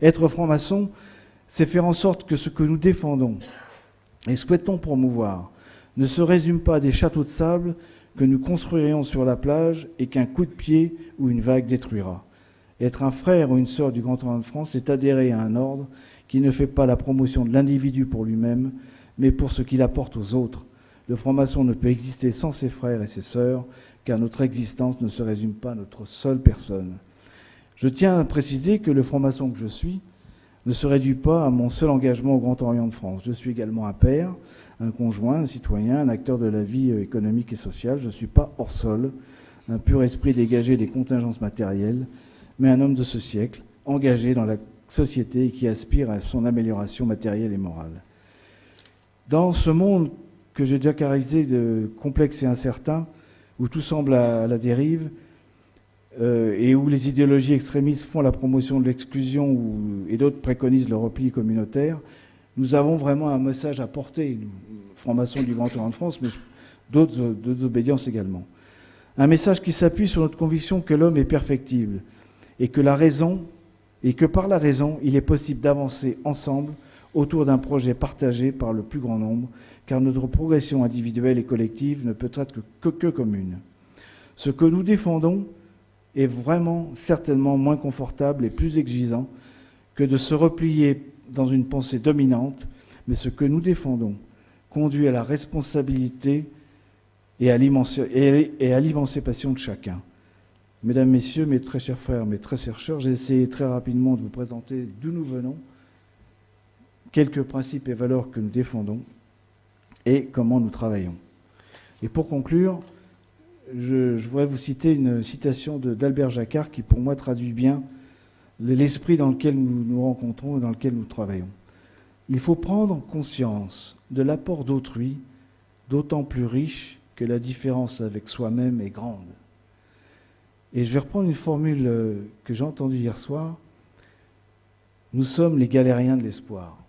Être franc-maçon, c'est faire en sorte que ce que nous défendons et souhaitons promouvoir ne se résume pas à des châteaux de sable que nous construirions sur la plage et qu'un coup de pied ou une vague détruira. Être un frère ou une sœur du Grand Orient de France, c'est adhérer à un ordre qui ne fait pas la promotion de l'individu pour lui-même, mais pour ce qu'il apporte aux autres. Le franc-maçon ne peut exister sans ses frères et ses sœurs, car notre existence ne se résume pas à notre seule personne. Je tiens à préciser que le franc-maçon que je suis ne se réduit pas à mon seul engagement au Grand Orient de France. Je suis également un père, un conjoint, un citoyen, un acteur de la vie économique et sociale. Je ne suis pas hors sol, un pur esprit dégagé des contingences matérielles, mais un homme de ce siècle, engagé dans la société et qui aspire à son amélioration matérielle et morale. Dans ce monde que j'ai déjà caractérisé de complexe et incertain, où tout semble à la dérive, et où les idéologies extrémistes font la promotion de l'exclusion et d'autres préconisent le repli communautaire, nous avons vraiment un message à porter, francs-maçons du Grand Orient de France, mais d'autres obédiences également. Un message qui s'appuie sur notre conviction que l'homme est perfectible et que par la raison, il est possible d'avancer ensemble autour d'un projet partagé par le plus grand nombre, car notre progression individuelle et collective ne peut être que commune. Ce que nous défendons est vraiment certainement moins confortable et plus exigeant que de se replier dans une pensée dominante, mais ce que nous défendons conduit à la responsabilité et à l'émancipation de chacun. Mesdames, Messieurs, mes très chers frères, mes très chères sœurs, j'ai essayé très rapidement de vous présenter d'où nous venons, quelques principes et valeurs que nous défendons et comment nous travaillons. Et pour conclure, je voudrais vous citer une citation d'Albert Jacquard qui, pour moi, traduit bien l'esprit dans lequel nous nous rencontrons et dans lequel nous travaillons. Il faut prendre conscience de l'apport d'autrui, d'autant plus riche que la différence avec soi-même est grande. Et je vais reprendre une formule que j'ai entendue hier soir. Nous sommes les galériens de l'espoir.